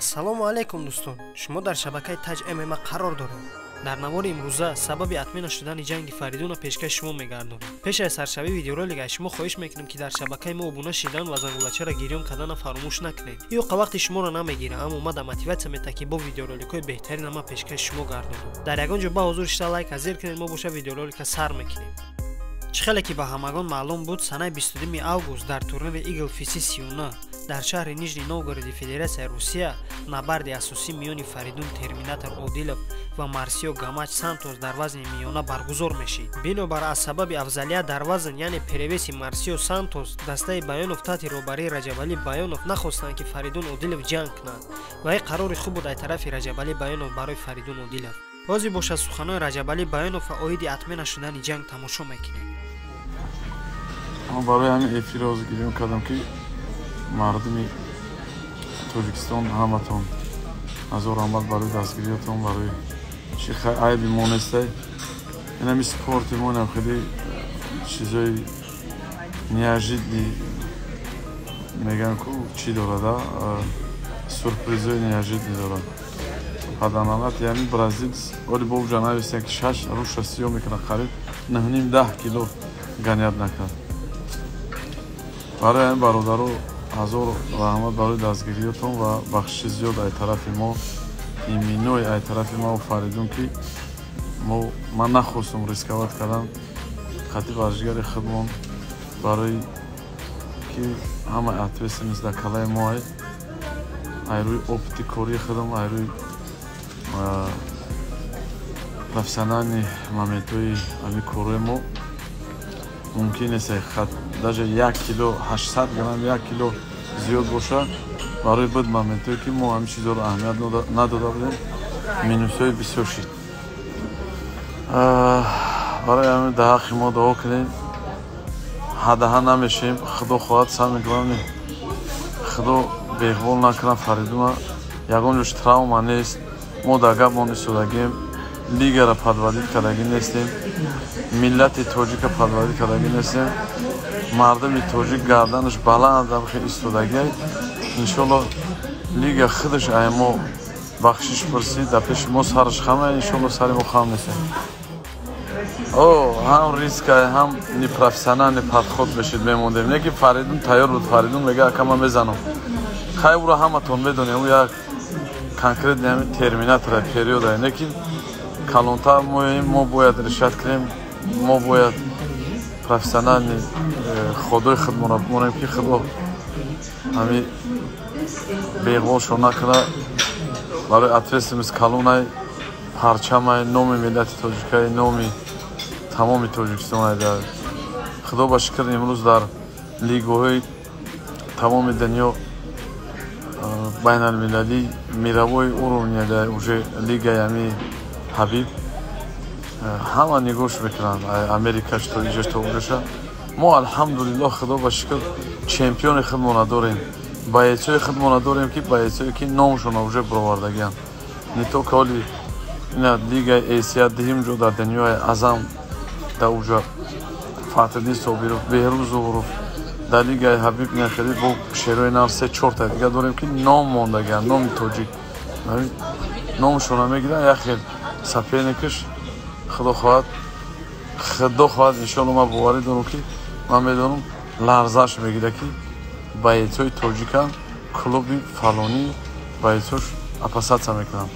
ассалому алайкум дӯстон, шумо дар шабакаи Taj MMA қарор доред. дар навори имрӯза сабаби атмина шудани ҷанги Фаридуна пешкаши шумо мегардонем. пеш аз саршавии видеоролика шумо хоҳиш мекунем ки дар шабакаи мо обуна шидан ва зангулачаро гирён карданро фаромӯш накунед. Ёқа вақти шуморо намегира, аммо мада мотиватсия метавад ки бо видеороликҳои беҳтарин ама пешкаши шумо гардонем. дар ягон ҷо ба ҳузур шуда лайк азир кунед, мо боша видеоролика сар мекунем. чӣ хеле ки ба ҳамагон маълум буд, санаи 22 август дар турнири Eagle FC 39 дар шаҳри Нижний Новгороди Федератсияи Русия набарди асосӣ миёни Фаридун Терминатор Одилов ва Марсио Гамач Сантос дар вазни миёна баргузор мешид. бинобар аз сабаби афзалият дар вазн, яъне перевеси Марсио Сантос, дастаи Баёнов таҳти роҳбарии Раҷабалӣ Баёнов нахостанд ки Фаридун Одилов ҷанг кунад ва ин қарори хуб буд аз тарафи Раҷабалӣ Баёнов барои Фаридун Одилов. ҳозир боша суханои Раҷабалӣ Баёнов ва оиди атмина шудани ҷанг тамошо мекунем. барои ҳамин эфир ҳозир гирён кардам ки мардуми Тоҷикистон ҳаматон ҳазор раҳмат барои дастгириятон, барои чӣ айби мо нестай. инами спорти мо инам хеле чизои неожиданӣ мегӯям ку чӣ дорада, сюрпризои неожиданӣ дорад. ҳадананат яъни бразил оли бовҷа навистем ки 6 рӯша сиёҳ мекунад, қариб 9-10 кило ганият накард. барои ҳамин бародаро ҳазор раҳмат барои дастгириётон ва бахшиши зиёд аз тарафи мо, иминои аз тарафи мо Фаридун ки ман нахостум рисковат кардам хати варзишгари худмон барои ки ҳама ответственность дар калаи мо ай рӯи опити кории худам, ай рӯи профессионални моментҳои ҳамин корои мо мумкин нест даже 1 кило 800 грамм 1 кило зиёд боша барои буд моментое ки мо ҳамин чизоро аҳамият надода будем, минусҳои бисёр шид. барои ҳамин дар ҳаққи мо дуо кунем, ҳадаҳа намешем, худо хоҳад, сами главне худо беҳвол накунад Фаридуна, ягон ҷош травма нест, мо дар гап мо истодагием, лигара падвалид кардагӣ нестем, миллати тоҷика падвалид кардагӣ нестем, мардуми тоҷик гарданаш баланд дар истодагӣ, иншолло лига худаш ай мо бахшиш пурсид, дар пеши мо сараш хама, иншолло сари мо хам нестем. ҳам риска, ҳам непрофессионал, неподход мешид мемондем, не ки Фаридун тайёр буд, Фаридун мега акама мезанам, хай уро ҳаматон медонем, ӯ як конкретни ҳамин терминатора периода, не ки калонтар мо бояд решат кунем, мо бояд профессионални ходои худмонро бимонем ки худо ҳамин беғвошо накунад, барои ответственность калонай, парчамай, номи миллати тоҷикаи, номи тамоми Тоҷикистон. худо ба шукр имрӯз дар лигаҳои тамоми дунё байналмилалӣ мировой уровня уже лигаи ҳамин ҳабиб ҳама нигоҳш мекунанд, америкаш то иҷаш то уҷаша. мо алҳамдулиллоҳ худо ба шукр чемпиони худмона дорем, боецҳои худмона дорем ки боецҳое ки номшона уже бировардагианд, не то ки оли лигаи Эсия диҳим ҷо дар дунёи азам дар уҷа Фатҳиддин Собиров, Беҳрӯз Зуҳуров, дар лигаи ҳабиб нехелӣ бо шерои нам 3-4 та дига дорем ки ном мондагианд, номи тоҷик номшона мегиранд. як хел соперникаш худо хоҳад иншолло ман боварӣ дорам ки ман медонам ларзаш мегирад ки боецҳои тоҷиканд, клуби фалонӣ боецҳош опасатсия мекунанд,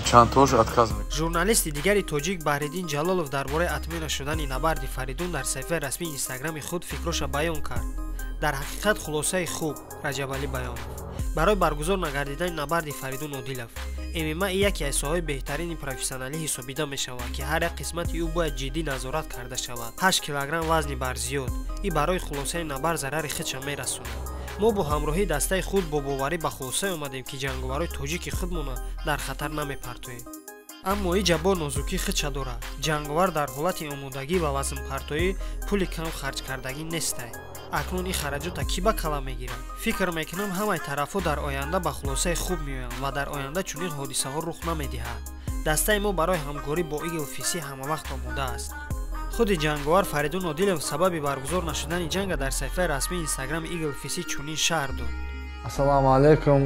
чандтош отказ мекунанд. журналисти дигари тоҷик Баҳриддин Ҷалолов дар бораи атмина шудани набарди Фаридун дар саҳифаи расмии инстаграми худ фикроша баён кард. дар ҳақиқат хулосаи хуб. Раҷабалӣ Баёнов барои баргузор нагардидани набарди Фаридун Одилов, ММА яке аз соҳаҳои беҳтарини профессионалӣ ҳисобида мешавад ки ҳар як қисмати ӯ бояд ҷиддӣ назорат карда шавад. 8 килограмм вазни барзиёд, ин барои хулосаи набар зарари худша мерасонад. мо бо ҳамроҳии дастаи худ бо боварӣ ба хулосае омадем ки ҷанговарои тоҷики худмона дар хатар намепартоем. аммо ин ҷабо нозукӣ худша дорад. ҷанговар дар ҳолати омодагӣ ба вазнпартоӣ пули кам харҷ кардагӣ нестай. акнун ин хараҷота ки ба кала мегирад? фикр мекунам ҳамаи тарафҳо дар оянда ба хулосаи хуб меоянд ва дар оянда чунин ҳодисаҳо рух намедиҳад. дастаи мо барои ҳамкорӣ бо Eagle FC ҳамавақт омода аст. худи ҷанговар Фаридун Одилов сабаби баргузор нашудани ҷанга дар саҳифаи расмии инстаграми Eagle FC чунин шаҳр дод. Assalomu alaykum.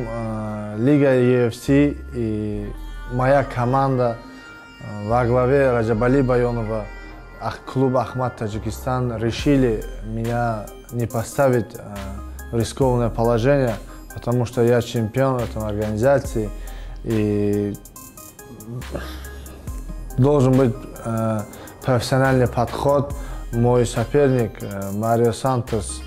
Лига UFC и моя команда во главе Раджабали Байонова, клуб Ахмат Таджикистан решили меня не поставить в рискованное положение, потому что я чемпион в этой организации и должен быть профессиональный подход. Мой соперник Марио Сантос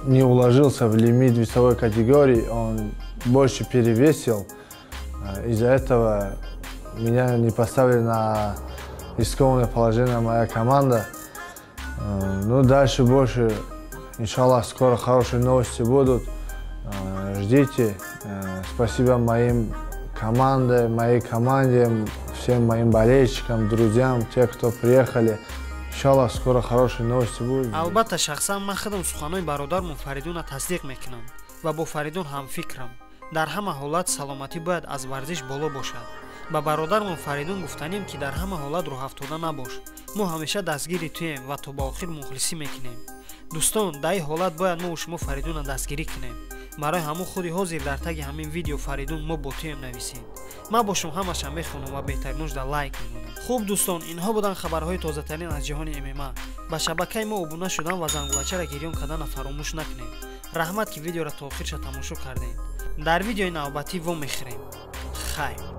не уложился в лимит весовой категории, он больше перевесил. Из-за этого меня не поставили на рискованное положение моя команда. Ну, дальше больше, иншаллах, скоро хорошие новости будут. Ждите. Спасибо моей команде, всем моим болельщикам, друзьям, те, кто приехали. Иншаллах, скоро хорошие новости будут. Албатта шахсан ман худам суханои бародармон Фаридуна тасдиқ мекунам ва бо Фаридун ҳамфикрам. Дар ҳама ҳолат саломатӣ бояд аз варзиш боло бошад. Ба бародармон Фаридун гуфтанем ки дар ҳама ҳолат роҳафтода набош. Мо ҳамеша дастгири туем ва то ба охир мухлисӣ мекунем. Дӯстон, дар ин ҳолат бояд мо шумо Фаридуна дастгирӣ кунем. Барои ҳамон худи ҳозир дар таги ҳамин видео Фаридун мо бо туем нависед. Ман бошум ҳамаша мехонам ва беҳтариношда лайк мемонам. Хуб дӯстон, инҳо буданд хабарҳои тозатарин аз ҷаҳони ММА. Ба шабакаи мо обуна шудан ва зангулачаро гирён карданро фаромӯш накунед. Раҳмат ки видеоро то охирша тамошо кардед. Дар видеои навбатӣ вомехӯрем. Хайр.